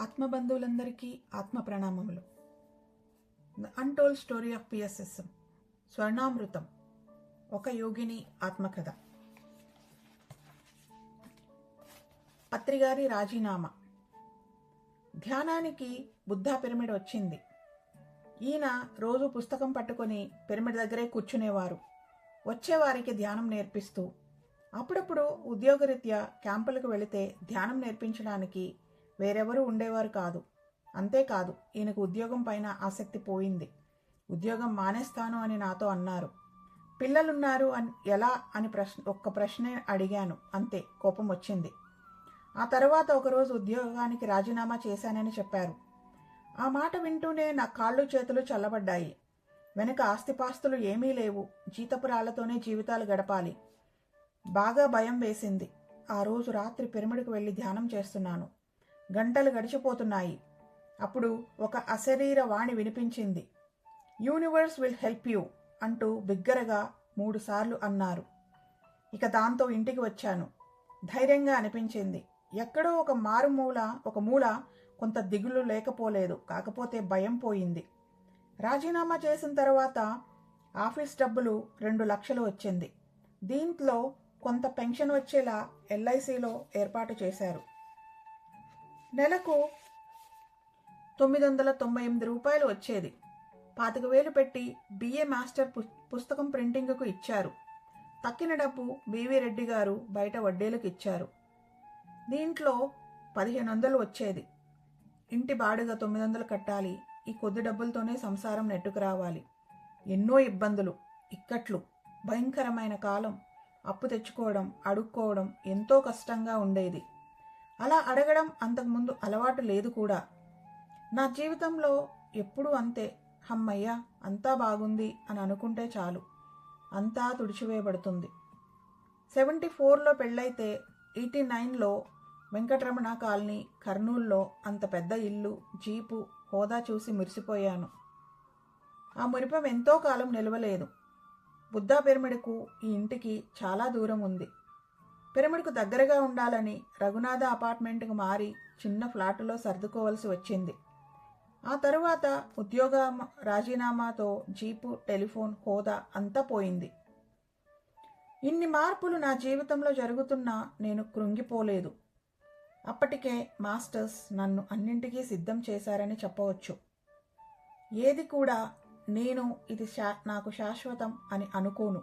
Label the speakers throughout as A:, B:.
A: ఆత్మబంధువులందరికీ ఆత్మ ప్రణామములు. The untold story of PSSM, Swarnamrutham, ఒక యోగిని ఆత్మకథ. పత్రిగారి రాజీనామా. ధ్యానానికి బుద్ధా పిరమిడ్ వచ్చింది. ఈయన రోజు పుస్తకం పట్టుకొని పిరమిడ్ దగ్గరే కూర్చునేవారు. వచ్చేవారికి ధ్యానం నేర్పిస్తూ, అప్పుడప్పుడు ఉద్యోగరీత్యా క్యాంపులకు వెళితే ధ్యానం నేర్పించడానికి వేరెవరూ ఉండేవారు కాదు. అంతేకాదు, ఈయనకు ఉద్యోగం పైన ఆసక్తి పోయింది. ఉద్యోగం మానేస్తాను అని నాతో అన్నారు. పిల్లలున్నారు ఎలా అని ఒక్క ప్రశ్నే అడిగాను. అంతే, కోపం వచ్చింది. ఆ తర్వాత ఒకరోజు ఉద్యోగానికి రాజీనామా చేశానని చెప్పారు. ఆ మాట వింటూనే నా కాళ్ళు చేతులు చల్లబడ్డాయి. వెనుక ఆస్తిపాస్తులు ఏమీ లేవు, జీతపురాళ్లతోనే జీవితాలు గడపాలి. బాగా భయం వేసింది. ఆ రోజు రాత్రి పిరమిడ్కు వెళ్ళి ధ్యానం చేస్తున్నాను. గంటలు గడిచిపోతున్నాయి. అప్పుడు ఒక అశరీర వాణి వినిపించింది. యూనివర్స్ విల్ హెల్ప్ యూ అంటూ బిగ్గరగా 3 సార్లు అన్నారు. ఇక దాంతో ఇంటికి వచ్చాను. ధైర్యంగా అనిపించింది. ఎక్కడో ఒక మూల కొంత దిగులు లేకపోలేదు. కాకపోతే భయం పోయింది. రాజీనామా చేసిన తర్వాత ఆఫీస్ డబ్బులు 2 లక్షలు వచ్చింది. దీంట్లో కొంత పెన్షన్ వచ్చేలా ఎల్ఐసిలో ఏర్పాటు చేశారు. నెలకు 998 రూపాయలు వచ్చేది. 25,000 పెట్టి బిఏ మాస్టర్ పుస్తకం ప్రింటింగ్కు ఇచ్చారు. తక్కిన డబ్బు బివి రెడ్డి గారు బయట వడ్డీలకు ఇచ్చారు. దీంట్లో 1500 వచ్చేది. ఇంటి బాడుగ 900 కట్టాలి. ఈ కొద్ది డబ్బులతోనే సంసారం నెట్టుకు రావాలి. ఎన్నో ఇబ్బందులు, ఇక్కట్లు, భయంకరమైన కాలం. అప్పు తెచ్చుకోవడం, అడుక్కోవడం ఎంతో కష్టంగా ఉండేది. అలా అడగడం అంతకుముందు అలవాటు లేదు కూడా. నా జీవితంలో ఎప్పుడూ అంతే. హమ్మయ్య, అంతా బాగుంది అని అనుకుంటే చాలు, అంతా తుడిచివేయబడుతుంది. 74లో పెళ్ళైతే 89లో వెంకటరమణ కాలనీ కర్నూల్లో అంత పెద్ద ఇల్లు, జీపు, హోదా చూసి మురిసిపోయాను. ఆ మురిపం ఎంతో కాలం నిలవలేదు. బుద్ధా పిరమిడ్కు ఈ ఇంటికి చాలా దూరం ఉంది. పిరమిడ్కు దగ్గరగా ఉండాలని రఘునాథ అపార్ట్మెంట్కు మారి చిన్న ఫ్లాటులో సర్దుకోవలసి వచ్చింది. ఆ తరువాత ఉద్యోగ రాజీనామాతో జీపు, టెలిఫోన్, హోదా అంతా పోయింది. ఇన్ని మార్పులు నా జీవితంలో జరుగుతున్నా నేను కృంగిపోలేదు. అప్పటికే మాస్టర్స్ నన్ను అన్నింటికీ సిద్ధం చేశారని చెప్పవచ్చు. ఏది కూడా నేను ఇది నాకు శాశ్వతం అని అనుకోను.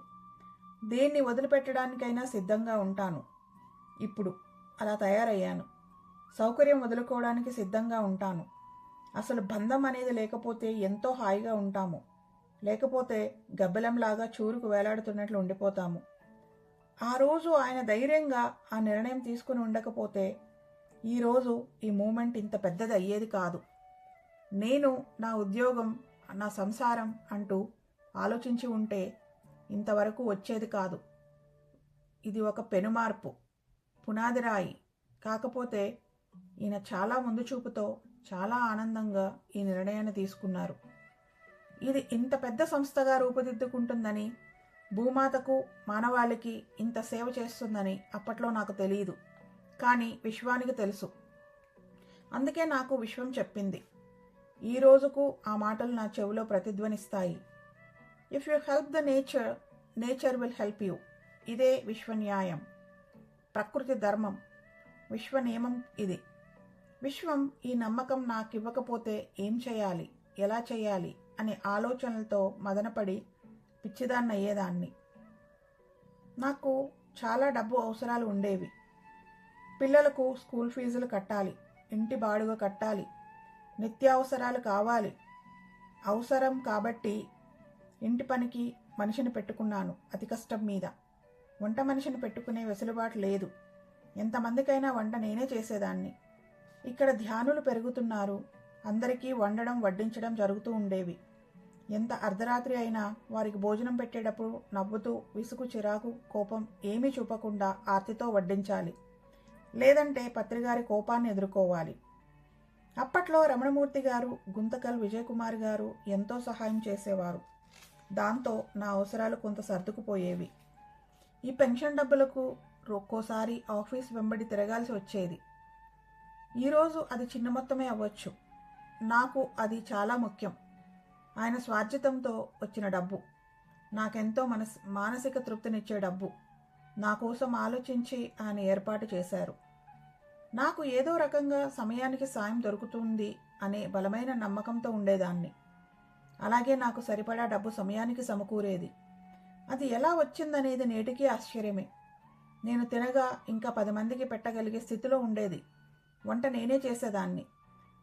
A: దేన్ని వదిలిపెట్టడానికైనా సిద్ధంగా ఉంటాను. ఇప్పుడు అలా తయారయ్యాను. సౌకర్యం వదులుకోవడానికి సిద్ధంగా ఉంటాను. అసలు బంధం అనేది లేకపోతే ఎంతో హాయిగా ఉంటాము. లేకపోతే గబ్బెలంలాగా చూరుకు వేలాడుతున్నట్లు ఉండిపోతాము. ఆ రోజు ఆయన ధైర్యంగా ఆ నిర్ణయం తీసుకుని ఉండకపోతే ఈరోజు ఈ మూమెంట్ ఇంత పెద్దది అయ్యేది కాదు. నేను నా ఉద్యోగం, నా సంసారం అంటూ ఆలోచించి ఉంటే ఇంతవరకు వచ్చేది కాదు. ఇది ఒక పెనుమార్పు, పునాది రాయి. కాకపోతే ఈయన చాలా ముందు చూపుతో, చాలా ఆనందంగా ఈ నిర్ణయాన్ని తీసుకున్నారు. ఇది ఇంత పెద్ద సంస్థగా రూపుదిద్దుకుంటుందని, భూమాతకు, మానవాళికి ఇంత సేవ చేస్తుందని అప్పట్లో నాకు తెలియదు. కానీ విశ్వానికి తెలుసు. అందుకే నాకు విశ్వం చెప్పింది. ఈ రోజుకు ఆ మాటలు నా చెవిలో ప్రతిధ్వనిస్తాయి. If you help the nature, nature will help you. ఇదే విశ్వన్యాయం, ప్రకృతి ధర్మం, విశ్వ నియమం ఇది. విశ్వం ఈ నమ్మకం నాకు ఇవ్వకపోతే ఏం చేయాలి, ఎలా చేయాలి అనే ఆలోచనలతో మదనపడి పిచ్చిదాన్నయ్యేదాన్ని. నాకు చాలా డబ్బు అవసరాలు ఉండేవి. పిల్లలకు స్కూల్ ఫీజులు కట్టాలి, ఇంటి బాడుగ కట్టాలి, నిత్యావసరాలు కావాలి. అవసరం కాబట్టి ఇంటి పనికి మనిషిని పెట్టుకున్నాను. అతి కష్టం మీద వంట మనిషిని పెట్టుకునే వెసులుబాటు లేదు. ఎంతమందికైనా వంట నేనే చేసేదాన్ని. ఇక్కడ ధ్యానులు పెరుగుతున్నారు. అందరికీ వండడం, వడ్డించడం జరుగుతూ ఉండేవి. ఎంత అర్ధరాత్రి అయినా వారికి భోజనం పెట్టేటప్పుడు నవ్వుతూ, విసుగు, చిరాకు, కోపం ఏమీ చూపకుండా ఆర్తితో వడ్డించాలి. లేదంటే పత్రిగారి కోపాన్ని ఎదుర్కోవాలి. అప్పట్లో రమణమూర్తి గారు, గుంతకల్ విజయకుమార్ గారు ఎంతో సహాయం చేసేవారు. దాంతో నా అవసరాలు కొంత సర్దుకుపోయేవి. ఈ పెన్షన్ డబ్బులకు ఒక్కోసారి ఆఫీస్ వెంబడి తిరగాల్సి వచ్చేది. ఈరోజు అది చిన్న మొత్తమే అవ్వచ్చు. నాకు అది చాలా ముఖ్యం. ఆయన స్వార్జితంతో వచ్చిన డబ్బు, నాకెంతో మానసిక తృప్తినిచ్చే డబ్బు, నా కోసం ఆలోచించి ఆయన ఏర్పాటు చేశారు. నాకు ఏదో రకంగా సమయానికి సాయం దొరుకుతుంది అనే బలమైన నమ్మకంతో ఉండేదాన్ని. అలాగే నాకు సరిపడా డబ్బు సమయానికి సమకూరేది. అది ఎలా వచ్చిందనేది నేటికీ ఆశ్చర్యమే. నేను తినగా ఇంకా 10 మందికి పెట్టగలిగే స్థితిలో ఉండేది. వంట నేనే చేసేదాన్ని.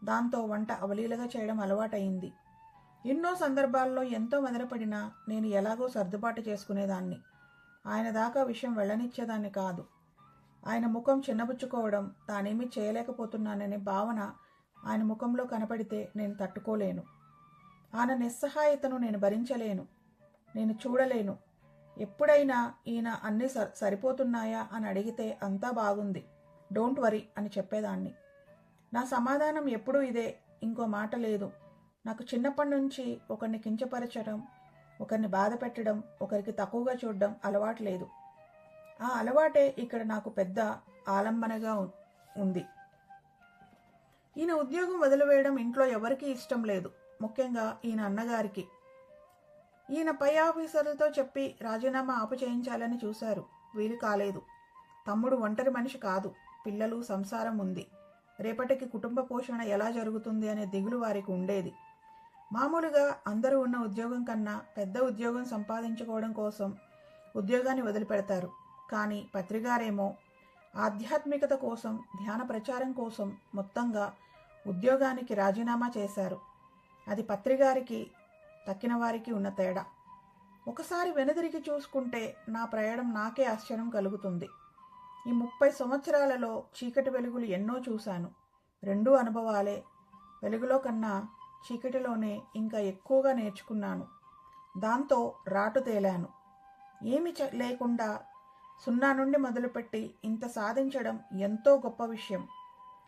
A: దాంతో వంట అవలీలగా చేయడం అలవాటయింది. ఎన్నో సందర్భాల్లో ఎంతో మెదరపడినా నేను ఎలాగో సర్దుబాటు చేసుకునేదాన్ని. ఆయన దాకా విషయం వెళ్ళనిచ్చేదాన్ని కాదు. ఆయన ముఖం చిన్నబుచ్చుకోవడం, తానేమీ చేయలేకపోతున్నాననే భావన ఆయన ముఖంలో కనపడితే నేను తట్టుకోలేను. ఆయన నిస్సహాయతను నేను భరించలేను, నేను చూడలేను. ఎప్పుడైనా ఈయన అన్నీ సరిపోతున్నాయా అని అడిగితే అంతా బాగుంది, డోంట్ వరీ అని చెప్పేదాన్ని. నా సమాధానం ఎప్పుడూ ఇదే, ఇంకో మాట లేదు. నాకు చిన్నప్పటి నుంచి ఒకరిని కించపరచడం, ఒకరిని బాధ పెట్టడం, ఒకరికి తక్కువగా చూడడం అలవాటు లేదు. ఆ అలవాటే ఇక్కడ నాకు పెద్ద ఆలంబనగా ఉంది. ఈయన ఉద్యోగం వదిలివేయడం ఇంట్లో ఎవరికీ ఇష్టం లేదు, ముఖ్యంగా ఈయన అన్నగారికి. ఈయన పై ఆఫీసర్లతో చెప్పి రాజీనామా ఆపు చేయించాలని చూశారు, వీలు కాలేదు. తమ్ముడు ఒంటరి మనిషి కాదు, పిల్లలు, సంసారం ఉంది. రేపటికి కుటుంబ పోషణ ఎలా జరుగుతుంది అనే దిగులు వారికి ఉండేది. మామూలుగా అందరూ ఉన్న ఉద్యోగం కన్నా పెద్ద ఉద్యోగం సంపాదించుకోవడం కోసం ఉద్యోగాన్ని వదిలిపెడతారు. కానీ పత్రిగారేమో ఆధ్యాత్మికత కోసం, ధ్యాన ప్రచారం కోసం మొత్తంగా ఉద్యోగానికి రాజీనామా చేశారు. అది పత్రిగారికి తక్కిన వారికి ఉన్న తేడా. ఒకసారి వెనుదిరిగి చూసుకుంటే నా ప్రయాణం నాకే ఆశ్చర్యం కలుగుతుంది. ఈ 30 సంవత్సరాలలో చీకటి వెలుగులు ఎన్నో చూశాను. రెండూ అనుభవాలే. వెలుగులో కన్నా చీకటిలోనే ఇంకా ఎక్కువగా నేర్చుకున్నాను. దాంతో రాటు తేలాను. ఏమి లేకుండా 0 నుండి మొదలుపెట్టి ఇంత సాధించడం ఎంతో గొప్ప విషయం.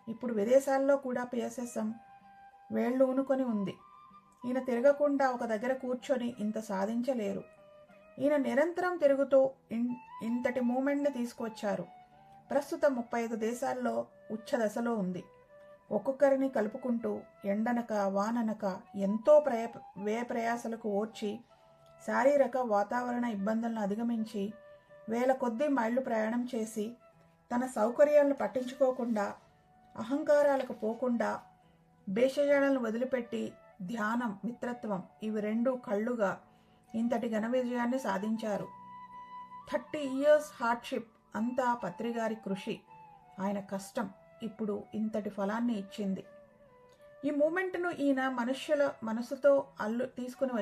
A: ఇప్పుడు విదేశాల్లో కూడా PSSM వేళ్ళు ఊనుకొని ఉంది. ఈయన తిరగకుండా ఒక దగ్గర కూర్చొని ఇంత సాధించలేరు. ఈయన నిరంతరం తిరుగుతూ ఇంతటి మూమెంట్ని తీసుకొచ్చారు. ప్రస్తుతం 35 దేశాల్లో ఉచ్చ దశలో ఉంది. ఒక్కొక్కరిని కలుపుకుంటూ ఎండనక వాననక ఎంతో వ్యయ ప్రయాసలకు ఓర్చి, శారీరక వాతావరణ ఇబ్బందులను అధిగమించి వేల కొద్దీ మైళ్ళు ప్రయాణం చేసి, తన సౌకర్యాలను పట్టించుకోకుండా, అహంకారాలకు పోకుండా, భేషజాలను వదిలిపెట్టి ధ్యానం, మిత్రత్వం ఇవి 2 కళ్ళుగా ఇంతటి ఘన విజయాన్ని సాధించారు. 30 years హార్డ్షిప్ అంతా పత్రిగారి కృషి, ఆయన కష్టం ఇప్పుడు ఇంతటి ఫలాన్ని ఇచ్చింది. ఈ మూమెంట్ను ఈయన మనసులో తీసుకుని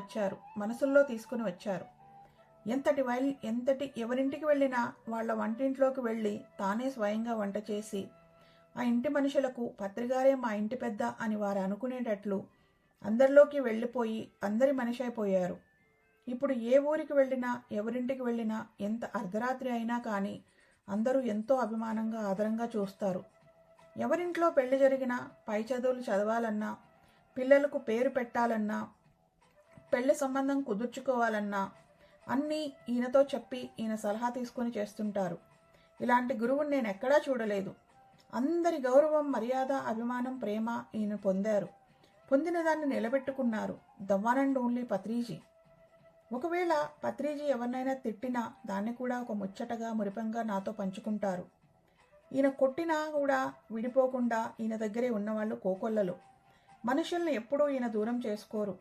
A: వచ్చారు. ఎవరింటికి వెళ్ళినా వాళ్ళ వంటింట్లోకి వెళ్ళి తానే స్వయంగా వంట చేసి ఆ ఇంటి మనుషులకు పత్రిగారే మా ఇంటి పెద్ద అని వారు అనుకునేటట్లు అందరిలోకి వెళ్ళిపోయి అందరి మనిషి అయిపోయారు. ఇప్పుడు ఏ ఊరికి వెళ్ళినా, ఎవరింటికి వెళ్ళినా, ఎంత అర్ధరాత్రి అయినా కానీ అందరూ ఎంతో అభిమానంగా, ఆదరంగా చూస్తారు. ఎవరింట్లో పెళ్లి జరిగినా, పై చదువులు చదవాలన్నా, పిల్లలకు పేరు పెట్టాలన్నా, పెళ్లి సంబంధం కుదుర్చుకోవాలన్నా అన్నీ ఈయనతో చెప్పి ఈయన సలహా తీసుకొని చేస్తుంటారు. ఇలాంటి గురువుని నేను ఎక్కడా చూడలేదు. అందరి గౌరవం, మర్యాద, అభిమానం, ప్రేమ ఈయన పొందారు. పొందిన దాన్ని నిలబెట్టుకున్నారు. The one and only Patriji. ఒకవేళ పత్రిజీ ఎవరినైనా తిట్టినా దాన్ని కూడా ఒక ముచ్చటగా, మురిపంగా నాతో పంచుకుంటారు. ఈయన కొట్టినా కూడా విడిపోకుండా ఈయన దగ్గరే ఉన్నవాళ్ళు కోకొల్లలు. మనుషుల్ని ఎప్పుడూ ఈయన దూరం చేసుకోరు.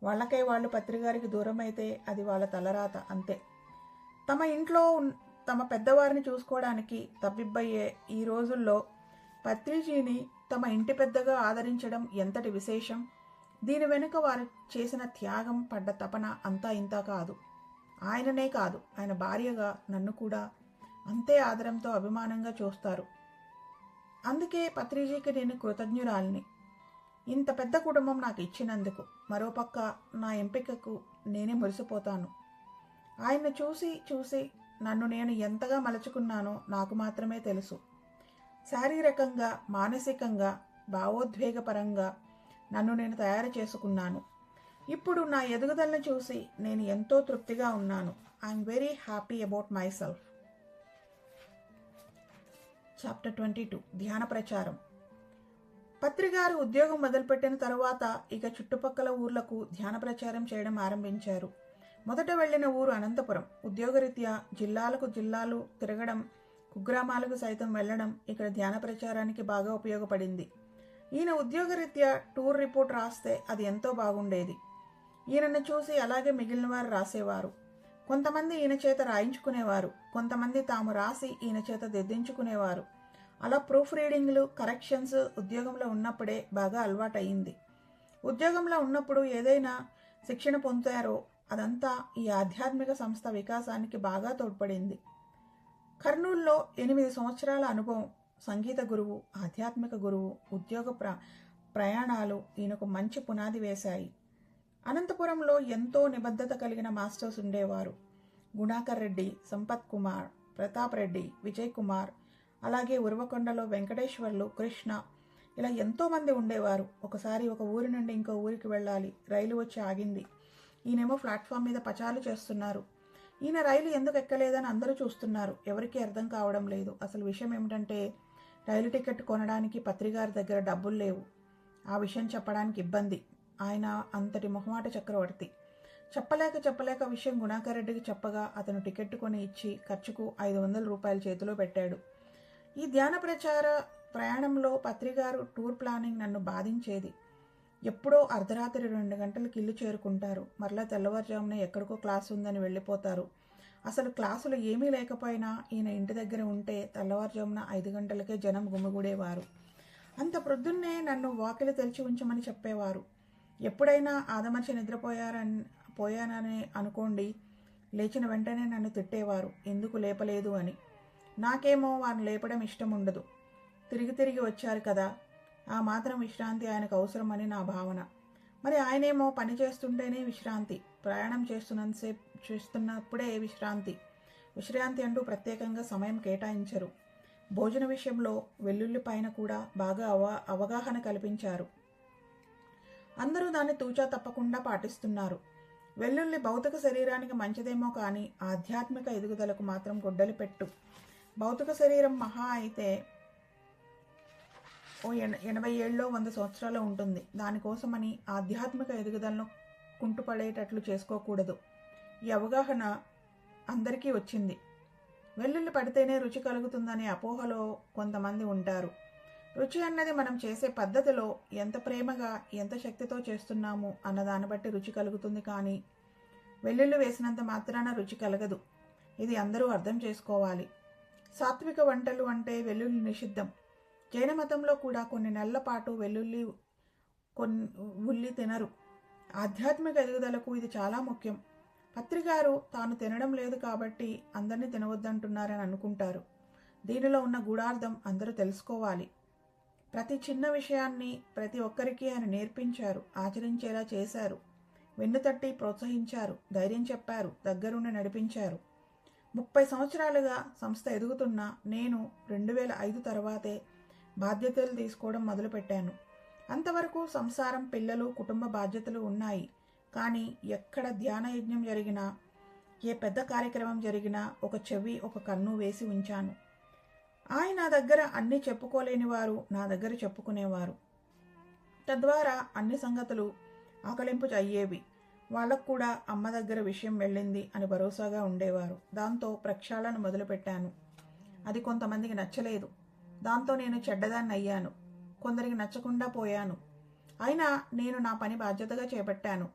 A: వాళ్ళకై వాళ్ళు పత్రిగారికి దూరం అయితే అది వాళ్ళ తలరాత, అంతే. తమ ఇంట్లో తమ పెద్దవారిని చూసుకోవడానికి తబ్బిబ్బయ్యే ఈ రోజుల్లో పత్రిజీని తమ ఇంటి పెద్దగా ఆదరించడం ఎంతటి విశేషం. దీని వెనుక వారు చేసిన త్యాగం, పడ్డ తపన అంతా ఇంతా కాదు. ఆయననే కాదు, ఆయన భార్యగా నన్ను కూడా అంతే ఆదరంతో, అభిమానంగా చూస్తారు. అందుకే పత్రిజీకి నేను కృతజ్ఞురాలిని. ఇంత పెద్ద కుటుంబం నాకు ఇచ్చినందుకు. మరోపక్క నా ఎంపికకు నేనే మురిసిపోతాను. ఆయన్ని చూసి చూసి నన్ను నేను ఎంతగా మలుచుకున్నానో నాకు మాత్రమే తెలుసు. శారీరకంగా, మానసికంగా, భావోద్వేగపరంగా నన్ను నేను తయారు చేసుకున్నాను. ఇప్పుడు నా ఎదుగుదలను చూసి నేను ఎంతో తృప్తిగా ఉన్నాను. I'm very happy about my self. Chapter 22 ధ్యాన ప్రచారం. పత్రిగారు ఉద్యోగం మొదలుపెట్టిన తరువాత ఇక చుట్టుపక్కల ఊర్లకు ధ్యాన ప్రచారం చేయడం ఆరంభించారు. మొదట వెళ్లిన ఊరు అనంతపురం. ఉద్యోగరీత్యా జిల్లాలు తిరగడం, కుగ్రామాలకు సైతం వెళ్లడం ఇక్కడ ధ్యాన ప్రచారానికి బాగా ఉపయోగపడింది. ఈయన ఉద్యోగరీత్యా టూర్ రిపోర్ట్ రాస్తే అది ఎంతో బాగుండేది. ఈయనను చూసి అలాగే మిగిలిన వారు రాసేవారు. కొంతమంది ఈయన చేత రాయించుకునేవారు, కొంతమంది తాము రాసి ఈయన చేత దిద్దించుకునేవారు. అలా ప్రూఫ్ రీడింగ్లు, కరెక్షన్స్ ఉద్యోగంలో ఉన్నప్పుడే బాగా అలవాటయింది. ఉద్యోగంలో ఉన్నప్పుడు ఏదైనా శిక్షణ పొందారో అదంతా ఈ ఆధ్యాత్మిక సంస్థ వికాసానికి బాగా తోడ్పడింది. కర్నూలులో 8 సంవత్సరాల అనుభవం, సంగీత గురువు, ఆధ్యాత్మిక గురువు, ఉద్యోగ ప్రయాణాలు ఈయనకు మంచి పునాది వేశాయి. అనంతపురంలో ఎంతో నిబద్ధత కలిగిన మాస్టర్స్ ఉండేవారు. గుణాకర్ రెడ్డి, సంపత్ కుమార్, ప్రతాప్ రెడ్డి, విజయ్ కుమార్, అలాగే ఉరవకొండలో వెంకటేశ్వర్లు, కృష్ణ, ఇలా ఎంతోమంది ఉండేవారు. ఒకసారి ఒక ఊరి నుండి ఇంకో ఊరికి వెళ్ళాలి, రైలు వచ్చి ఆగింది. ఈయనేమో ప్లాట్ఫామ్ మీద పచారులు చేస్తున్నారు. ఈయన రైలు ఎందుకు ఎక్కలేదని అందరూ చూస్తున్నారు. ఎవరికీ అర్థం కావడం లేదు. అసలు విషయం ఏమిటంటే రైలు టికెట్ కొనడానికి పత్రిగారి దగ్గర డబ్బులు లేవు. ఆ విషయం చెప్పడానికి ఇబ్బంది. ఆయన అంతటి మొహమాట చక్రవర్తి. చెప్పలేక విషయం గుణాకర్ రెడ్డికి చెప్పగా అతను టికెట్ కొని ఇచ్చి ఖర్చుకు 500 రూపాయలు చేతిలో పెట్టాడు. ఈ ధ్యాన ప్రయాణంలో పత్రిగారు టూర్ ప్లానింగ్ నన్ను బాధించేది. ఎప్పుడో అర్ధరాత్రి 2 గంటలకు ఇల్లు చేరుకుంటారు. మరలా తెల్లవారుజామున ఎక్కడికో క్లాసు ఉందని వెళ్ళిపోతారు. అసలు క్లాసులు ఏమీ లేకపోయినా ఈయన ఇంటి దగ్గర ఉంటే తెల్లవారుజామున 5 గంటలకే జనం గుమిగూడేవారు. అంత ప్రొద్దున్నే నన్ను వాకిలి తెరిచి ఉంచమని చెప్పేవారు. ఎప్పుడైనా ఆదమర్చి పోయానని అనుకోండి, లేచిన వెంటనే నన్ను తిట్టేవారు, ఎందుకు లేపలేదు అని. నాకేమో వారిని లేపడం ఇష్టం ఉండదు. తిరిగి వచ్చారు కదా, ఆ మాత్రం విశ్రాంతి ఆయనకు అవసరమని నా భావన. మరి ఆయనేమో పని చేస్తుంటేనే విశ్రాంతి, ప్రయాణం చేస్తున్నప్పుడే విశ్రాంతి అంటూ ప్రత్యేకంగా సమయం కేటాయించరు. భోజన విషయంలో వెల్లుల్లి పైన కూడా బాగా అవగాహన కల్పించారు. అందరూ దాన్ని తూచా తప్పకుండా పాటిస్తున్నారు. వెల్లుల్లి భౌతిక శరీరానికి మంచిదేమో కానీ ఆధ్యాత్మిక ఎదుగుదలకు మాత్రం గొడ్డలి పెట్టు. భౌతిక శరీరం మహా అయితే 80 ఏళ్ళలో 100 సంవత్సరాలు ఉంటుంది. దానికోసమని ఆధ్యాత్మిక ఎదుగుదలను కుంటుపడేటట్లు చేసుకోకూడదు. ఈ అవగాహన అందరికీ వచ్చింది. వెల్లుల్లి పడితేనే రుచి కలుగుతుందనే అపోహలో కొంతమంది ఉంటారు. రుచి అన్నది మనం చేసే పద్ధతిలో ఎంత ప్రేమగా, ఎంత శక్తితో చేస్తున్నాము అన్నదాన్ని బట్టి రుచి కలుగుతుంది. కానీ వెల్లుల్లి వేసినంత మాత్రాన రుచి కలగదు. ఇది అందరూ అర్థం చేసుకోవాలి. సాత్విక వంటలు అంటే వెల్లుల్లి నిషిద్ధం. జైన మతంలో కూడా కొన్ని నెలల పాటు ఉల్లి తినరు. ఆధ్యాత్మిక ఎదుగుదలకు ఇది చాలా ముఖ్యం. పత్రిగారు తాను తినడం లేదు కాబట్టి అందరినీ తినవద్దంటున్నారని అనుకుంటారు. దీనిలో ఉన్న గూఢార్థం అందరూ తెలుసుకోవాలి. ప్రతి చిన్న విషయాన్ని ప్రతి ఒక్కరికి ఆయన నేర్పించారు, ఆచరించేలా చేశారు. వెన్నుతట్టి ప్రోత్సహించారు, ధైర్యం చెప్పారు, దగ్గరుండి నడిపించారు. 30 సంవత్సరాలుగా సంస్థ ఎదుగుతున్నా నేను 2005 తర్వాతే బాధ్యతలు తీసుకోవడం మొదలుపెట్టాను. అంతవరకు సంసారం, పిల్లలు, కుటుంబ బాధ్యతలు ఉన్నాయి. కానీ ఎక్కడ ధ్యాన యజ్ఞం జరిగినా, ఏ పెద్ద కార్యక్రమం జరిగినా ఒక చెవి, ఒక కన్ను వేసి ఉంచాను. ఆయన దగ్గర అన్నీ చెప్పుకోలేని వారు నా దగ్గర చెప్పుకునేవారు. తద్వారా అన్ని సంగతులు ఆకలింపు అయ్యేవి. వాళ్ళకు కూడా అమ్మ దగ్గర విషయం వెళ్ళింది అని భరోసాగా ఉండేవారు. దాంతో ప్రక్షాళన మొదలుపెట్టాను. అది కొంతమందికి నచ్చలేదు. దాంతో నేను చెడ్డదాన్ని అయ్యాను. కొందరికి నచ్చకుండా పోయాను. అయినా నేను నా పని బాధ్యతగా చేపట్టాను.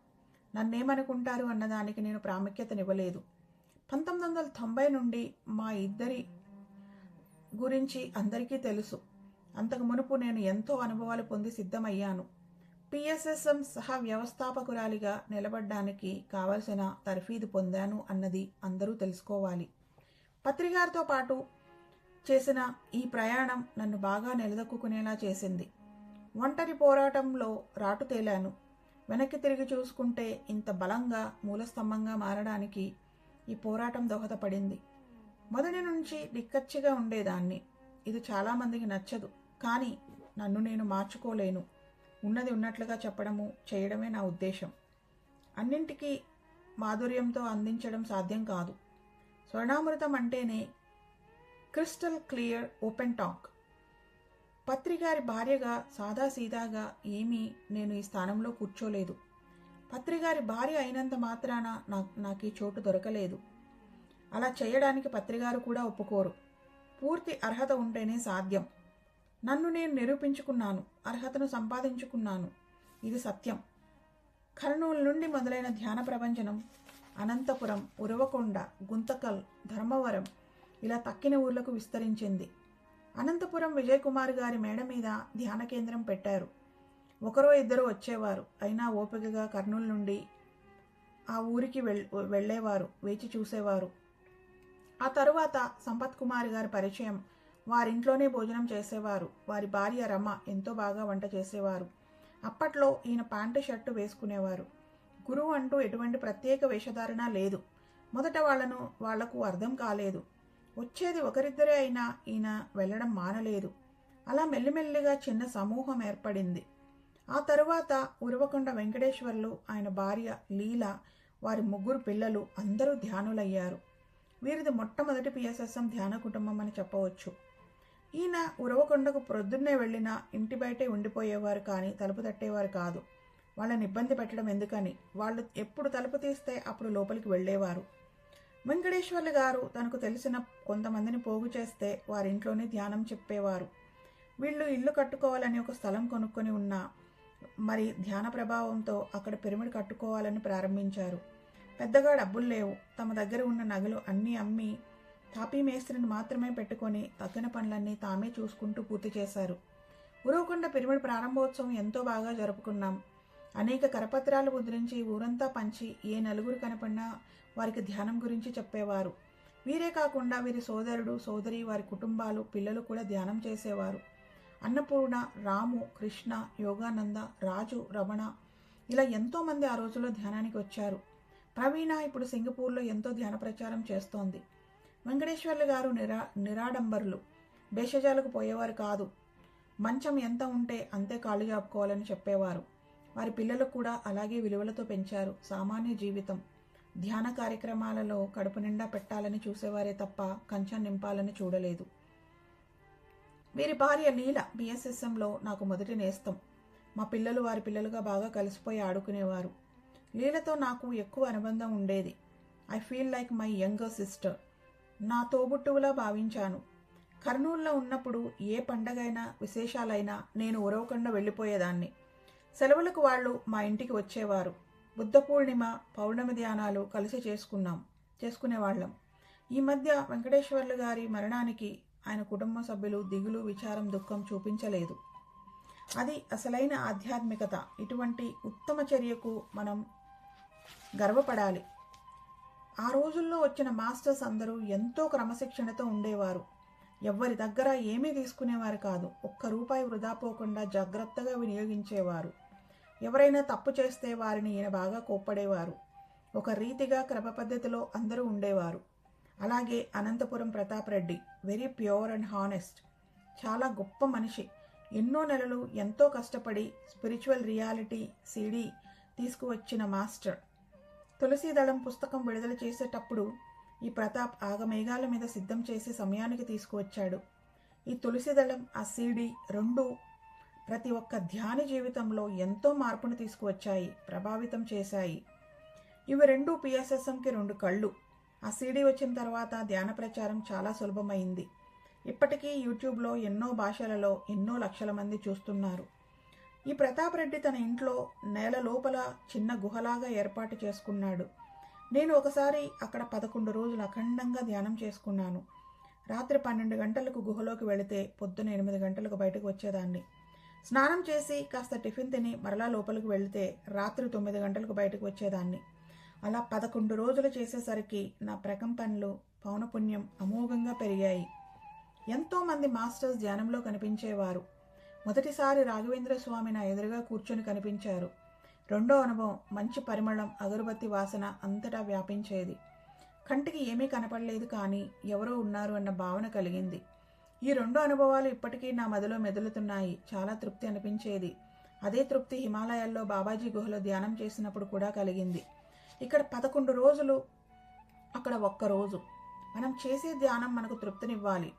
A: నన్నేమనుకుంటారు అన్నదానికి నేను ప్రాముఖ్యతనివ్వలేదు. 1990 నుండి మా ఇద్దరి గురించి అందరికీ తెలుసు. అంతకు మునుపు నేను ఎంతో అనుభవాలు పొంది సిద్ధమయ్యాను. పిఎస్ఎస్ఎం సహా వ్యవస్థాపకురాలిగా నిలబడ్డానికి కావలసిన తర్ఫీదు పొందాను అన్నది అందరూ తెలుసుకోవాలి. పత్రిగారితో పాటు చేసిన ఈ ప్రయాణం నన్ను బాగా నిలదొక్కునేలా చేసింది. ఒంటరి పోరాటంలో రాటు తేలాను. వెనక్కి తిరిగి చూసుకుంటే ఇంత బలంగా, మూలస్తంభంగా మారడానికి ఈ పోరాటం దోహదపడింది. మొదటి నుంచి నిక్కచ్చిగా ఉండేదాన్ని. ఇది చాలామందికి నచ్చదు. కానీ నన్ను నేను మార్చుకోలేను. ఉన్నది ఉన్నట్లుగా చెప్పడము, చేయడమే నా ఉద్దేశం. అన్నింటికీ మాధుర్యంతో అందించడం సాధ్యం కాదు. స్వర్ణామృతం అంటేనే క్రిస్టల్ క్లియర్ ఓపెన్ టాక్. పత్రిగారి భార్యగా సాదాసీదాగా ఏమీ నేను ఈ స్థానంలో కూర్చోలేదు. పత్రిగారి భార్య అయినంత మాత్రాన నాకు ఈ చోటు దొరకలేదు. అలా చేయడానికి పత్రిగారు కూడా ఒప్పుకోరు. పూర్తి అర్హత ఉంటేనే సాధ్యం. నన్ను నేను నిరూపించుకున్నాను, అర్హతను సంపాదించుకున్నాను. ఇది సత్యం. కర్నూలు నుండి మొదలైన ధ్యాన ప్రపంచనం అనంతపురం, ఉరవకొండ, గుంతకల్, ధర్మవరం ఇలా తక్కిన ఊర్లకు విస్తరించింది. అనంతపురం విజయకుమార్ గారి మేడ మీద ధ్యాన కేంద్రం పెట్టారు. ఒకరో ఇద్దరు వచ్చేవారు. అయినా ఓపికగా కర్నూలు నుండి ఆ ఊరికి వెళ్ళేవారు, వేచి చూసేవారు. ఆ తరువాత సంపత్ కుమార్ గారి పరిచయం. వారింట్లోనే భోజనం చేసేవారు. వారి భార్య రమ ఎంతో బాగా వంట చేసేవారు. అప్పట్లో ఈయన ప్యాంటు షర్టు వేసుకునేవారు. గురువు అంటూ ఎటువంటి ప్రత్యేక వేషధారణ లేదు. మొదట వాళ్లకు అర్థం కాలేదు. వచ్చేది ఒకరిద్దరే అయినా ఈయన వెళ్ళడం మానలేదు. అలా మెల్లిమెల్లిగా చిన్న సమూహం ఏర్పడింది. ఆ తరువాత ఉరవకొండ వెంకటేశ్వర్లు, ఆయన భార్య లీల, వారి 3 పిల్లలు అందరూ ధ్యానులయ్యారు. వీరిది మొట్టమొదటి పిఎస్ఎస్ఎం ధ్యాన కుటుంబం అని చెప్పవచ్చు. ఈయన ఉరవకొండకు ప్రొద్దున్నే వెళ్ళినా ఇంటి బయటే ఉండిపోయేవారు, కానీ తలుపు తట్టేవారు కాదు. వాళ్ళని ఇబ్బంది పెట్టడం ఎందుకని. వాళ్ళు ఎప్పుడు తలుపు తీస్తే అప్పుడు లోపలికి వెళ్ళేవారు. వెంకటేశ్వర్లు గారు తనకు తెలిసిన కొంతమందిని పోగు చేస్తే వారింట్లోనే ధ్యానం చెప్పేవారు. వీళ్ళు ఇల్లు కట్టుకోవాలని ఒక స్థలం కొనుక్కొని ఉన్నా మరి ధ్యాన ప్రభావంతో అక్కడ పిరమిడ్ కట్టుకోవాలని ప్రారంభించారు. పెద్దగా డబ్బులు లేవు. తమ దగ్గర ఉన్న నగలు అన్నీ అమ్మి తాపీ మేస్త్రిని మాత్రమే పెట్టుకొని తగ్గిన పనులన్నీ తామే చూసుకుంటూ పూర్తి చేశారు. ఉరవకొండ పిరమిడ్ ప్రారంభోత్సవం ఎంతో బాగా జరుపుకున్నాం. అనేక కరపత్రాలు ముద్రించి ఊరంతా పంచి ఏ నలుగురు కనపడినా వారికి ధ్యానం గురించి చెప్పేవారు. వీరే కాకుండా వీరి సోదరుడు, సోదరి, వారి కుటుంబాలు, పిల్లలు కూడా ధ్యానం చేసేవారు. అన్నపూర్ణ, రాము, కృష్ణ, యోగానంద, రాజు, రమణ ఇలా ఎంతోమంది ఆ రోజుల్లో ధ్యానానికి వచ్చారు. ప్రవీణ ఇప్పుడు సింగపూర్లో ఎంతో ధ్యాన ప్రచారం చేస్తోంది. వెంకటేశ్వర్లు గారు నిరాడంబరులు. భేషజాలకు పోయేవారు కాదు. మంచం ఎంత ఉంటే అంతే కాళ్ళు జాపుకోవాలని చెప్పేవారు. వారి పిల్లలు కూడా అలాగే విలువలతో పెంచారు. సామాన్య జీవితం. ధ్యాన కార్యక్రమాలలో కడుపు నిండా పెట్టాలని చూసేవారే తప్ప కంచం నింపాలని చూడలేదు. వీరి భార్య లీల బిఎస్ఎస్ఎంలో నాకు మొదటి నేస్తం. మా పిల్లలు వారి పిల్లలుగా బాగా కలిసిపోయి ఆడుకునేవారు. లీలతో నాకు ఎక్కువ అనుబంధం ఉండేది. I feel like my younger sister. నా తోబుట్టువులా భావించాను. కర్నూలులో ఉన్నప్పుడు ఏ పండగైనా విశేషాలైనా నేను ఉరవకొండ వెళ్ళిపోయేదాన్ని. సెలవులకు వాళ్ళు మా ఇంటికి వచ్చేవారు. బుద్ధ పూర్ణిమ, పౌర్ణమి ధ్యానాలు కలిసి చేసుకునేవాళ్ళం. ఈ మధ్య వెంకటేశ్వర్లు గారి మరణానికి ఆయన కుటుంబ సభ్యులు దిగులు, విచారం, దుఃఖం చూపించలేదు. అది అసలైన ఆధ్యాత్మికత. ఇటువంటి ఉత్తమ చర్యకు మనం గర్వపడాలి. ఆ రోజుల్లో వచ్చిన మాస్టర్స్ అందరూ ఎంతో క్రమశిక్షణతో ఉండేవారు. ఎవ్వరి దగ్గర ఏమీ తీసుకునేవారు కాదు. ఒక్క రూపాయి వృధా పోకుండా జాగ్రత్తగా వినియోగించేవారు. ఎవరైనా తప్పు చేస్తే వారిని ఈయన బాగా కోప్పడేవారు. ఒక రీతిగా క్రమ పద్ధతిలో అందరూ ఉండేవారు. అలాగే Anantapuram Pratap Reddy, very pure and honest. చాలా గొప్ప మనిషి. ఎన్నో నెలలు ఎంతో కష్టపడి స్పిరిచువల్ రియాలిటీ సిడి తీసుకువచ్చిన మాస్టర్. తులసీదళం పుస్తకం విడుదల చేసేటప్పుడు ఈ ప్రతాప్ ఆగమేఘాల మీద సిద్ధం చేసి సమయానికి తీసుకువచ్చాడు. ఈ తులసీదళం, ఆ సిడి రెండూ ప్రతి ఒక్క ధ్యాని జీవితంలో ఎంతో మార్పును తీసుకువచ్చాయి, ప్రభావితం చేశాయి. ఇవి రెండూ పిఎస్ఎస్ఎంకి 2 కళ్ళు. ఆ సిడి వచ్చిన తర్వాత ధ్యాన ప్రచారం చాలా సులభమైంది. ఇప్పటికీ యూట్యూబ్లో ఎన్నో భాషలలో ఎన్నో లక్షల మంది చూస్తున్నారు. ఈ ప్రతాప్ రెడ్డి తన ఇంట్లో నేల లోపల చిన్న గుహలాగా ఏర్పాటు చేసుకున్నాడు. నేను ఒకసారి అక్కడ 11 రోజులు అఖండంగా ధ్యానం చేసుకున్నాను. రాత్రి 12 గంటలకు గుహలోకి వెళితే పొద్దున 8 గంటలకు బయటకు వచ్చేదాన్ని. స్నానం చేసి కాస్త టిఫిన్ తిని మరలా లోపలికి వెళితే రాత్రి 9 గంటలకు బయటకు వచ్చేదాన్ని. అలా 11 రోజులు చేసేసరికి నా ప్రకంపనలు, పౌనపుణ్యం అమోఘంగా పెరిగాయి. ఎంతోమంది మాస్టర్స్ ధ్యానంలో కనిపించేవారు. మొదటిసారి రాఘవేంద్ర స్వామి నా ఎదురుగా కూర్చొని కనిపించారు. రెండో అనుభవం మంచి పరిమళం, అగరుబత్తి వాసన అంతటా వ్యాపించేది. కంటికి ఏమీ కనపడలేదు, కానీ ఎవరో ఉన్నారు అన్న భావన కలిగింది. ఈ 2 అనుభవాలు ఇప్పటికీ నా మదిలో మెదులుతున్నాయి. చాలా తృప్తి అనిపించేది. అదే తృప్తి హిమాలయాల్లో బాబాజీ గుహలో ధ్యానం చేసినప్పుడు కూడా కలిగింది. ఇక్కడ 11 రోజులు, అక్కడ 1 రోజు. మనం చేసే ధ్యానం మనకు తృప్తినివ్వాలి.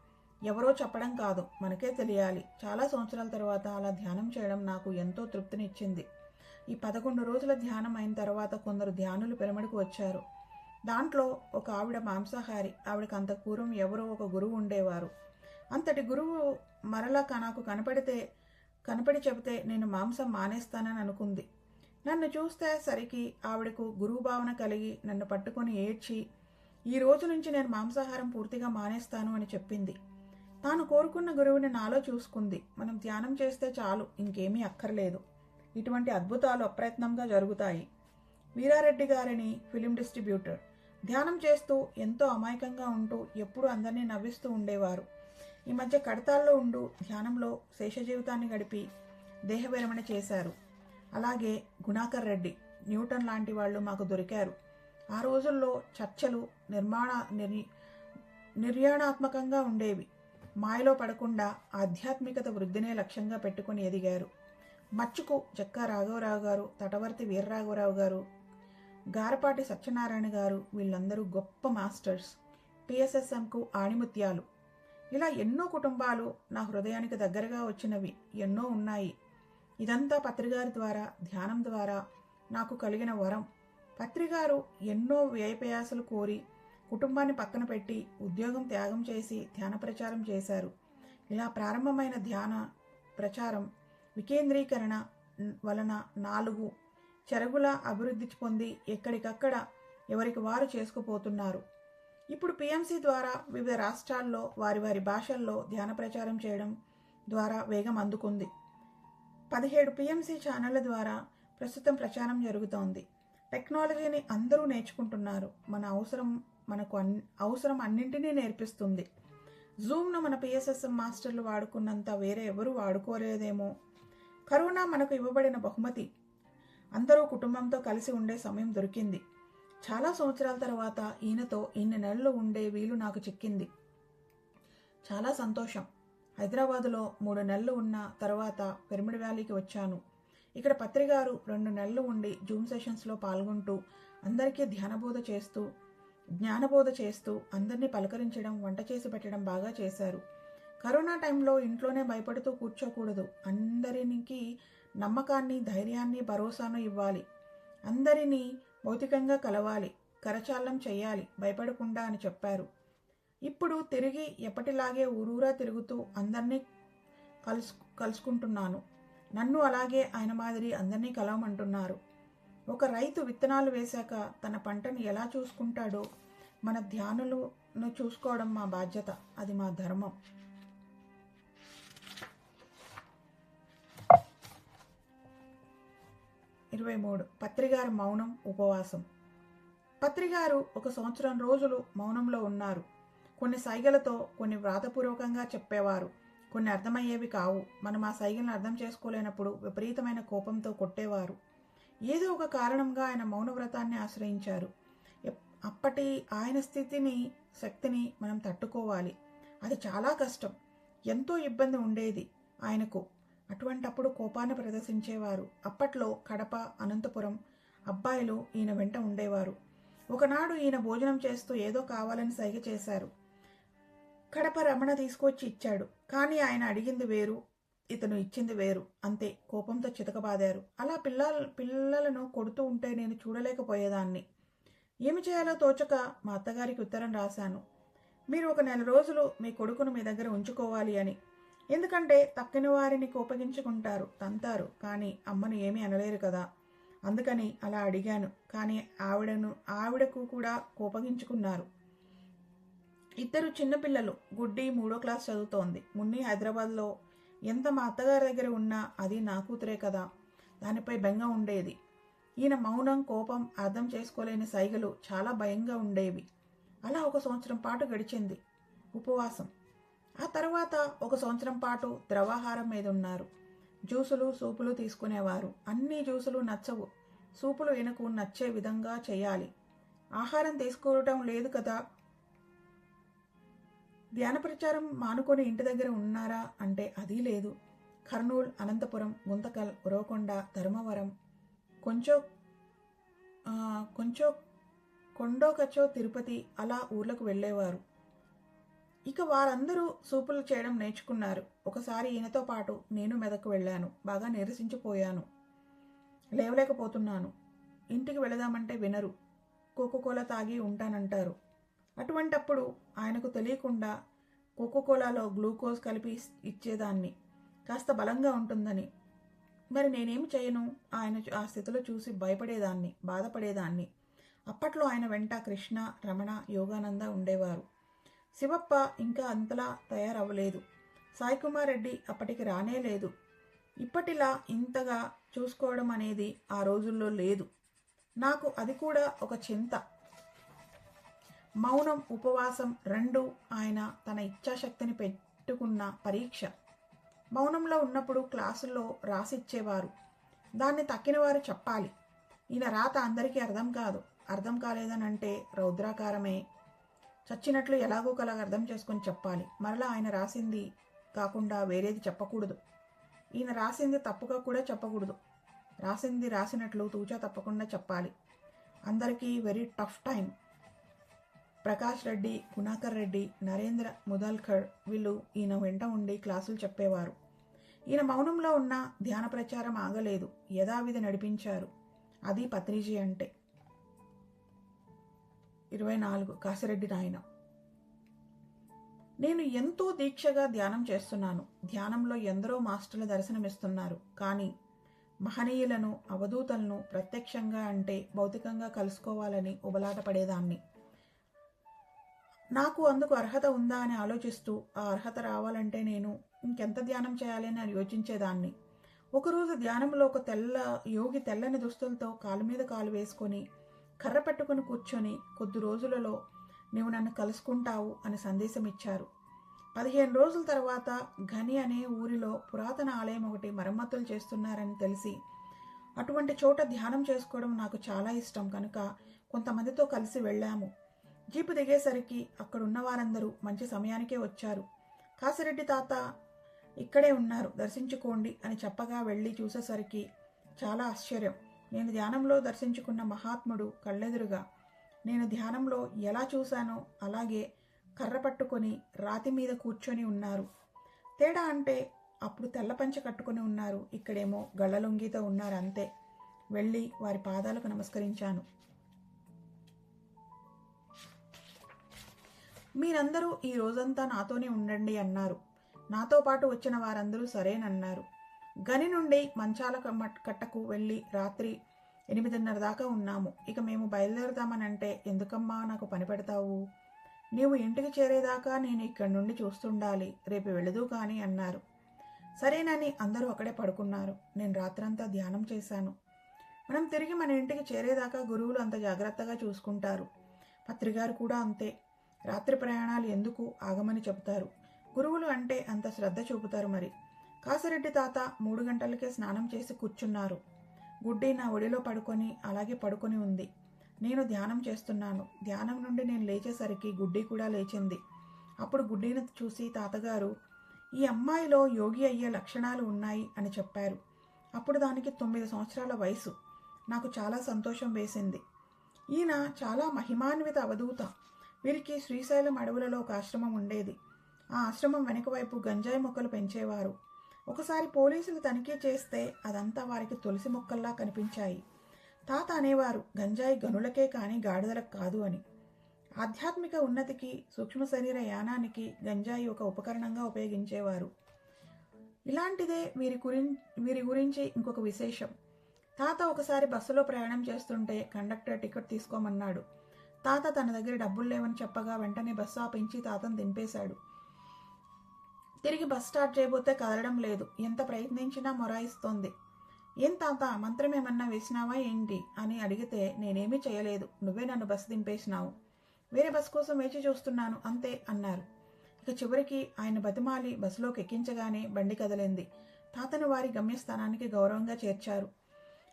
A: ఎవరో చెప్పడం కాదు, మనకే తెలియాలి. చాలా సంవత్సరాల తర్వాత అలా ధ్యానం చేయడం నాకు ఎంతో తృప్తినిచ్చింది. ఈ 11 రోజుల ధ్యానం అయిన తర్వాత కొందరు ధ్యానులు పిరమిడ్కు వచ్చారు. దాంట్లో ఒక ఆవిడ మాంసాహారి. ఆవిడకి అంత పూర్వం ఎవరో ఒక గురువు ఉండేవారు. అంతటి గురువు మరలా నాకు కనపడి చెబితే నేను మాంసం మానేస్తానని అనుకుంది. నన్ను చూస్తే సరికి ఆవిడకు గురువు భావన కలిగి నన్ను పట్టుకొని ఏడ్చి, ఈ రోజు నుంచి నేను మాంసాహారం పూర్తిగా మానేస్తాను అని చెప్పింది. తాను కోరుకున్న గురువుని నాలో చూసుకుంది. మనం ధ్యానం చేస్తే చాలు, ఇంకేమీ అక్కర్లేదు. ఇటువంటి అద్భుతాలు అప్రయత్నంగా జరుగుతాయి. వీరారెడ్డి గారిని ఫిలిం డిస్ట్రిబ్యూటర్ ధ్యానం చేస్తూ ఎంతో అమాయకంగా ఉంటూ ఎప్పుడూ అందరినీ నవ్విస్తూ ఉండేవారు. ఈ మధ్య కడతాల్లో ఉంటూ ధ్యానంలో శేష జీవితాన్ని గడిపి దేహవిరమణ చేశారు. అలాగే గుణాకర్ రెడ్డి, న్యూటన్ లాంటి వాళ్ళు మాకు దొరికారు. ఆ రోజుల్లో చర్చలు నిర్యాణాత్మకంగా ఉండేవి. మాయలో పడకుండా ఆధ్యాత్మికత వృద్ధినే లక్ష్యంగా పెట్టుకుని ఎదిగారు. మచ్చుకు జక్కా రాఘవరావు గారు, తటవర్తి వీర్రాఘవరావు గారు, గారపాటి సత్యనారాయణ గారు, వీళ్ళందరూ గొప్ప మాస్టర్స్. పిఎస్ఎస్ఎంకు ఆణిముత్యాలు. ఇలా ఎన్నో కుటుంబాలు నా హృదయానికి దగ్గరగా వచ్చినవి ఎన్నో ఉన్నాయి. ఇదంతా పత్రిగారి ద్వారా, ధ్యానం ద్వారా నాకు కలిగిన వరం. పత్రిగారు ఎన్నో వ్యయప్రయాసలు కోరి కుటుంబాన్ని పక్కన పెట్టి ఉద్యోగం త్యాగం చేసి ధ్యాన ప్రచారం చేశారు. ఇలా ప్రారంభమైన ధ్యాన ప్రచారం వికేంద్రీకరణ వలన 4 చెరగులా అభివృద్ధి పొంది ఎక్కడికక్కడ ఎవరికి వారు చేసుకుపోతున్నారు. ఇప్పుడు పిఎంసి ద్వారా వివిధ రాష్ట్రాల్లో వారి వారి భాషల్లో ధ్యాన ప్రచారం చేయడం ద్వారా వేగం అందుకుంది. 17 పిఎంసి ఛానళ్ల ద్వారా ప్రస్తుతం ప్రచారం జరుగుతోంది. టెక్నాలజీని అందరూ నేర్చుకుంటున్నారు. మనకు అవసరం అన్నింటినీ నేర్పిస్తుంది. జూమ్ను మన పిఎస్ఎస్ఎం మాస్టర్లు వాడుకున్నంత వేరే ఎవరూ వాడుకోలేదేమో. కరోనా మనకు ఇవ్వబడిన బహుమతి. అందరూ కుటుంబంతో కలిసి ఉండే సమయం దొరికింది. చాలా సంవత్సరాల తర్వాత ఈయనతో ఇన్ని నెలలు ఉండే వీలు నాకు చిక్కింది. చాలా సంతోషం. హైదరాబాదులో 3 నెలలు ఉన్న తర్వాత పిరమిడ్ వ్యాలీకి వచ్చాను. ఇక్కడ పత్రిగారు 2 నెలలు ఉండి జూమ్ సెషన్స్లో పాల్గొంటూ అందరికీ జ్ఞానబోధ చేస్తూ అందరినీ పలకరించడం, వంట చేసి పెట్టడం బాగా చేశారు. కరోనా టైంలో ఇంట్లోనే భయపడుతూ కూర్చోకూడదు. అందరికీ నమ్మకాన్ని, ధైర్యాన్ని, భరోసాను ఇవ్వాలి. అందరినీ భౌతికంగా కలవాలి, కరచాలనం చెయ్యాలి, భయపడకుండా అని చెప్పారు. ఇప్పుడు తిరిగి ఎప్పటిలాగే ఊరూరా తిరుగుతూ అందరినీ కలుసుకుంటున్నాను. నన్ను అలాగే ఆయన మాదిరి అందరినీ కలవమంటున్నారు. ఒక రైతు విత్తనాలు వేశాక తన పంటను ఎలా చూసుకుంటాడో మన ధ్యానులను చూసుకోవడం మా బాధ్యత. అది మా ధర్మం. 23. పత్రిగారు మౌనం, ఉపవాసం. పత్రిగారు 1 సంవత్సరం రోజులు మౌనంలో ఉన్నారు. కొన్ని సైగలతో, కొన్ని వ్రాతపూర్వకంగా చెప్పేవారు. కొన్ని అర్థమయ్యేవి కావు. మనం ఆ సైగలను అర్థం చేసుకోలేనప్పుడు విపరీతమైన కోపంతో కొట్టేవారు. ఏదో ఒక కారణంగా ఆయన మౌనవ్రతాన్ని ఆశ్రయించారు. అప్పటి ఆయన శక్తిని మనం తట్టుకోవాలి. అది చాలా కష్టం. ఎంతో ఇబ్బంది ఉండేది ఆయనకు. అటువంటప్పుడు కోపాన్ని ప్రదర్శించేవారు. అప్పట్లో కడప, అనంతపురం అబ్బాయిలు ఈయన వెంట ఉండేవారు. ఒకనాడు ఈయన భోజనం చేస్తూ ఏదో కావాలని సైగ చేశారు. కడప రమణ తీసుకొచ్చి ఇచ్చాడు. కానీ ఆయన అడిగింది వేరు, ఇతను ఇచ్చింది వేరు. అంతే. కోపంతో చితకబాదారు. అలా పిల్లలను కొడుతూ ఉంటే నేను చూడలేకపోయేదాన్ని. ఏమి చేయాలో తోచక మా అత్తగారికి ఉత్తరం రాశాను. మీరు 1 నెల రోజులు మీ కొడుకును మీ దగ్గర ఉంచుకోవాలి అని. ఎందుకంటే తక్కిన వారిని కోపగించుకుంటారు, తంతారు. కానీ అమ్మను ఏమీ అనలేరు కదా. అందుకని అలా అడిగాను. కానీ ఆవిడకు కూడా కోపగించుకున్నారు. 2 చిన్నపిల్లలు. గుడ్డి 3వ క్లాస్ చదువుతోంది. మున్ని హైదరాబాద్లో. ఎంత మా అత్తగారి దగ్గర ఉన్నా అది నా కూతురే కదా. దానిపై బెంగ ఉండేది. ఈయన మౌనం, కోపం, అర్థం చేసుకోలేని సైగలు చాలా భయంగా ఉండేవి. అలా 1 సంవత్సరం పాటు గడిచింది. ఉపవాసం. ఆ తర్వాత 1 సంవత్సరం పాటు ద్రవాహారం మీద ఉన్నారు. జ్యూసులు, సూపులు తీసుకునేవారు. అన్ని జ్యూసులు నచ్చవు. సూపులు ఈయనకు నచ్చే విధంగా చేయాలి. ఆహారం తీసుకోవటం లేదు కదా. ధ్యాన ప్రచారం మానుకొని ఇంటి దగ్గర ఉన్నారా అంటే అదీ లేదు. కర్నూలు, అనంతపురం, గుంతకల్, ఉరవకొండ, ధర్మవరం, కొండో కచ్చో, తిరుపతి అలా ఊర్లకు వెళ్ళేవారు. ఇక వారందరూ సూపులు చేయడం నేర్చుకున్నారు. ఒకసారి ఈయనతో పాటు నేను మెదకు వెళ్ళాను. బాగా నీరసించిపోయాను, లేవలేకపోతున్నాను. ఇంటికి వెళదామంటే వినరు. కోకోకోలా తాగి ఉంటానంటారు. అటువంటప్పుడు ఆయనకు తెలియకుండా కోకోకోలాలో గ్లూకోజ్ కలిపి ఇచ్చేదాన్ని, కాస్త బలంగా ఉంటుందని. మరి నేనేం చేయను? ఆయన ఆ స్థితిలో చూసి భయపడేదాన్ని, బాధపడేదాన్ని. అప్పట్లో ఆయన వెంట కృష్ణ, రమణ, యోగానంద ఉండేవారు. శివప్ప ఇంకా అంతలా తయారవ్వలేదు. సాయికుమార్ రెడ్డి అప్పటికి రానే లేదు. ఇప్పటిలా ఇంతగా చూసుకోవడం అనేది ఆ రోజుల్లో లేదు. నాకు అది కూడా ఒక చింత. మౌనం, ఉపవాసం రెండూ ఆయన తన ఇచ్ఛాశక్తిని పెట్టుకున్న పరీక్ష. మౌనంలో ఉన్నప్పుడు క్లాసుల్లో రాసిచ్చేవారు. దాన్ని తక్కిన వారు చెప్పాలి. ఈయన రాత అందరికీ అర్థం కాదు. అర్థం కాలేదనంటే రౌద్రాకారమే. చచ్చినట్లు ఎలాగో కలాగ అర్థం చేసుకొని చెప్పాలి. మరలా ఆయన రాసింది కాకుండా వేరేది చెప్పకూడదు. ఈయన రాసింది తప్పుగా కూడా చెప్పకూడదు. రాసింది రాసినట్లు తూచా తప్పకుండా చెప్పాలి. అందరికీ very tough time. Prakash Reddy, Gunakar Reddy, Narendra Mudalkar వీళ్ళు ఈయన వెంట ఉండి క్లాసులు చెప్పేవారు. ఈయన మౌనంలో ఉన్న ధ్యాన ప్రచారం ఆగలేదు. యథావిధి నడిపించారు. అది పత్రిజీ అంటే. 24 కాసిరెడ్డి నాయన. నేను ఎంతో దీక్షగా ధ్యానం చేస్తున్నాను. ధ్యానంలో ఎందరో మాస్టర్ల దర్శనమిస్తున్నారు. కానీ మహనీయులను, అవధూతలను ప్రత్యక్షంగా అంటే భౌతికంగా కలుసుకోవాలని ఉబలాట పడేదాన్ని. నాకు అందుకు అర్హత ఉందా అని ఆలోచిస్తూ ఆ అర్హత రావాలంటే నేను ఇంకెంత ధ్యానం చేయాలి అని యోచించేదాన్ని. ఒకరోజు ధ్యానంలో ఒక యోగి తెల్లని దుస్తులతో కాలు మీద కాలు వేసుకొని కర్ర పెట్టుకుని కూర్చొని కొద్ది రోజులలో నీవు నన్ను కలుసుకుంటావు అని సందేశం ఇచ్చారు. 15 రోజుల తర్వాత ఘని అనే ఊరిలో పురాతన ఆలయం ఒకటి మరమ్మతులు చేస్తున్నారని తెలిసి అటువంటి చోట ధ్యానం చేసుకోవడం నాకు చాలా ఇష్టం కనుక కొంతమందితో కలిసి వెళ్ళాము. జీపు దిగేసరికి అక్కడున్న వారందరూ మంచి సమయానికే వచ్చారు. కాసిరెడ్డి తాత ఇక్కడే ఉన్నారు, దర్శించుకోండి అని చెప్పగా వెళ్ళి చూసేసరికి చాలా ఆశ్చర్యం. నేను ధ్యానంలో దర్శించుకున్న మహాత్ముడు కళ్ళెదురుగా. నేను ధ్యానంలో ఎలా చూశానో అలాగే కర్ర పట్టుకొని రాతి మీద కూర్చొని ఉన్నారు. తేడా అంటే అప్పుడు తెల్ల పంచె కట్టుకొని ఉన్నారు, ఇక్కడేమో గళ్ళలొంగితో ఉన్నారు అంతే. వెళ్ళి వారి పాదాలకు నమస్కరించాను. మీరందరూ ఈ రోజంతా నాతోనే ఉండండి అన్నారు. నాతో పాటు వచ్చిన వారందరూ సరేనన్నారు. గని నుండి మంచాల కట్టకు వెళ్ళి రాత్రి 8:30 దాకా ఉన్నాము. ఇక మేము బయలుదేరుదామనంటే, ఎందుకమ్మా నాకు పని పెడతావు? నీవు ఇంటికి చేరేదాకా నేను ఇక్కడి నుండి చూస్తుండాలి, రేపు వెళదు కానీ అన్నారు. సరేనని అందరూ అక్కడే పడుకున్నారు. నేను రాత్రంతా ధ్యానం చేశాను. మనం తిరిగి మన ఇంటికి చేరేదాకా గురువులు అంత జాగ్రత్తగా చూసుకుంటారు. పత్రిగారు కూడా అంతే. రాత్రి ప్రయాణాలు ఎందుకు ఆగమని చెబుతారు. గురువులు అంటే అంత శ్రద్ధ చూపుతారు. మరి కాసిరెడ్డి తాత 3 గంటలకే స్నానం చేసి కూర్చున్నారు. గుడ్డి నా ఒడిలో పడుకొని అలాగే పడుకొని ఉంది. నేను ధ్యానం చేస్తున్నాను. ధ్యానం నుండి నేను లేచేసరికి గుడ్డి కూడా లేచింది. అప్పుడు గుడ్డిని చూసి తాతగారు, ఈ అమ్మాయిలో యోగి అయ్యే లక్షణాలు ఉన్నాయి అని చెప్పారు. అప్పుడు దానికి 9 సంవత్సరాల వయసు. నాకు చాలా సంతోషం వేసింది. ఈయన చాలా మహిమాన్విత అవధూత. వీరికి శ్రీశైలం అడవులలో ఒక ఆశ్రమం ఉండేది. ఆ ఆశ్రమం వెనక వైపు గంజాయి మొక్కలు పెంచేవారు. ఒకసారి పోలీసులు తనిఖీ చేస్తే అదంతా వారికి తులసి మొక్కల్లా కనిపించాయి. తాత అనేవారు, గంజాయి గనులకే కానీ గాడిదలకు కాదు అని. ఆధ్యాత్మిక ఉన్నతికి, సూక్ష్మ శరీర యానానికి గంజాయి ఒక ఉపకరణంగా ఉపయోగించేవారు. ఇలాంటిదే వీరి గురించి ఇంకొక విశేషం. తాత ఒకసారి బస్సులో ప్రయాణం చేస్తుంటే కండక్టర్ టికెట్ తీసుకోమన్నాడు. తాత తన దగ్గర డబ్బులు లేవని చెప్పగా వెంటనే బస్సు ఆపించి తాతను దింపేశాడు. తిరిగి బస్ స్టార్ట్ చేయబోతే కదలడం లేదు. ఎంత ప్రయత్నించినా మొరాయిస్తోంది. ఏం తాత, మంత్రం ఏమన్నా వేసినావా ఏంటి అని అడిగితే, నేనేమీ చేయలేదు, నువ్వే నన్ను బస్సు దింపేసినావు, వేరే బస్ కోసం వేచి చూస్తున్నాను అంతే అన్నారు. ఇక చివరికి ఆయన బతిమాలి బస్సులోకి ఎక్కించగానే బండి కదిలింది. తాతను వారి గమ్యస్థానానికి గౌరవంగా చేర్చారు.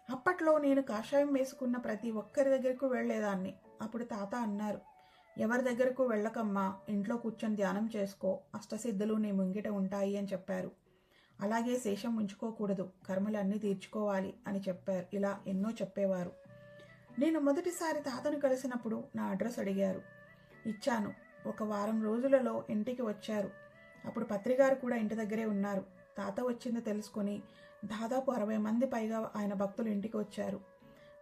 A: అప్పట్లో నేను కాషాయం వేసుకున్న ప్రతి ఒక్కరి దగ్గరకు వెళ్లేదాన్ని. అప్పుడు తాత అన్నారు, ఎవరి దగ్గరకు వెళ్ళకమ్మా, ఇంట్లో కూర్చొని ధ్యానం చేసుకో, అష్టసిద్ధులు నీ ముంగిట ఉంటాయి అని చెప్పారు. అలాగే శేషం ఉంచుకోకూడదు, కర్మలన్నీ తీర్చుకోవాలి అని చెప్పారు. ఇలా ఎన్నో చెప్పేవారు. నేను మొదటిసారి తాతను కలిసినప్పుడు నా అడ్రస్ అడిగారు. ఇచ్చాను. ఒక వారం రోజులలో ఇంటికి వచ్చారు. అప్పుడు పత్రిగారు కూడా ఇంటి దగ్గరే ఉన్నారు. తాత వచ్చింది తెలుసుకొని దాదాపు 60 మంది పైగా ఆయన భక్తులు ఇంటికి వచ్చారు.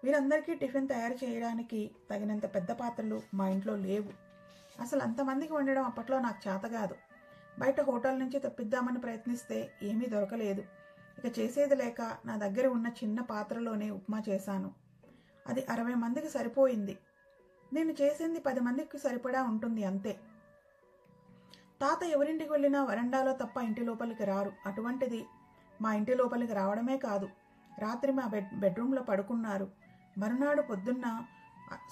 A: వీరందరికీ టిఫిన్ తయారు చేయడానికి తగినంత పెద్ద పాత్రలు మా ఇంట్లో లేవు. అసలు అంతమందికి వండడం అప్పట్లో నాకు చేత కాదు. బయట హోటల్ నుంచి తెప్పిద్దామని ప్రయత్నిస్తే ఏమీ దొరకలేదు. ఇక చేసేది లేక నా దగ్గర ఉన్న చిన్న పాత్రలోనే ఉప్మా చేశాను. అది 60 మందికి సరిపోయింది. నేను చేసింది 10 మందికి సరిపడా ఉంటుంది అంతే. తాత ఎవరింటికి వెళ్ళినా వరండాలో తప్ప ఇంటి లోపలికి రారు. అటువంటిది మా ఇంటి లోపలికి రావడమే కాదు, రాత్రి మా బెడ్రూమ్లో పడుకున్నారు. మరునాడు పొద్దున్న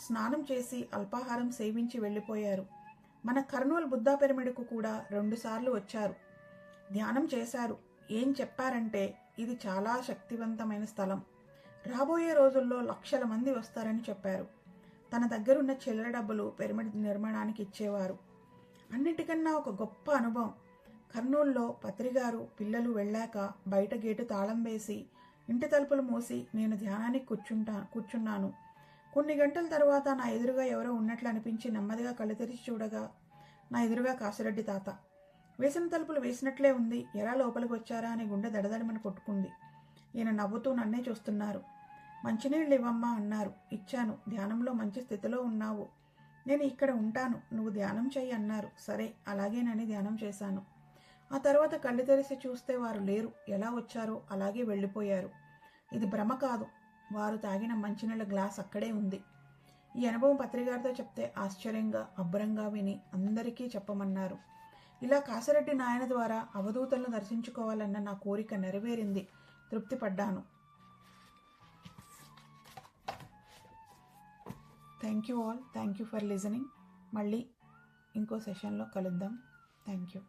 A: స్నానం చేసి అల్పాహారం సేవించి వెళ్ళిపోయారు. మన కర్నూలు బుద్ధా పిరమిడ్కు కూడా 2 సార్లు వచ్చారు. ధ్యానం చేశారు. ఏం చెప్పారంటే, ఇది చాలా శక్తివంతమైన స్థలం, రాబోయే రోజుల్లో లక్షల మంది వస్తారని చెప్పారు. తన దగ్గరున్న చిల్లర డబ్బులు పిరమిడ్ నిర్మాణానికి ఇచ్చేవారు. అన్నిటికన్నా ఒక గొప్ప అనుభవం, కర్నూలులో పత్రిగారు పిల్లలు వెళ్ళాక బయట గేటు తాళం వేసి ఇంటి తలుపులు మూసి నేను ధ్యానానికి కూర్చున్నాను. కొన్ని గంటల తర్వాత నా ఎదురుగా ఎవరో ఉన్నట్లు అనిపించి నెమ్మదిగా కళ్ళు తెరిచి చూడగా నా ఎదురుగా కాసిరెడ్డి తాత. వేసిన తలుపులు వేసినట్లే ఉంది. ఎలా లోపలికి వచ్చారా అని గుండె దడదడమని కొట్టుకుంది. ఈయన నవ్వుతూ నన్నే చూస్తున్నారు. మంచినీళ్ళు ఇవ్వమ్మా అన్నారు. ఇచ్చాను. ధ్యానంలో మంచి స్థితిలో ఉన్నావు, నేను ఇక్కడ ఉంటాను, నువ్వు ధ్యానం చెయ్యి అన్నారు. సరే అలాగేనని ధ్యానం చేశాను. ఆ తర్వాత కళ్ళు తెరిచి చూస్తే వారు లేరు. ఎలా వచ్చారో అలాగే వెళ్ళిపోయారు. ఇది భ్రమ కాదు. వారు తాగిన మంచినీళ్ళ గ్లాస్ అక్కడే ఉంది. ఈ అనుభవం పత్రిగారితో చెప్తే ఆశ్చర్యంగా అబ్బరంగా విని అందరికీ చెప్పమన్నారు. ఇలా కాసిరెడ్డి నాయన ద్వారా అవధూతలను దర్శించుకోవాలన్న నా కోరిక నెరవేరింది. తృప్తి పడ్డాను. Thank you all. Thank you for listening. మళ్ళీ ఇంకో సెషన్లో కలుద్దాం. Thank you.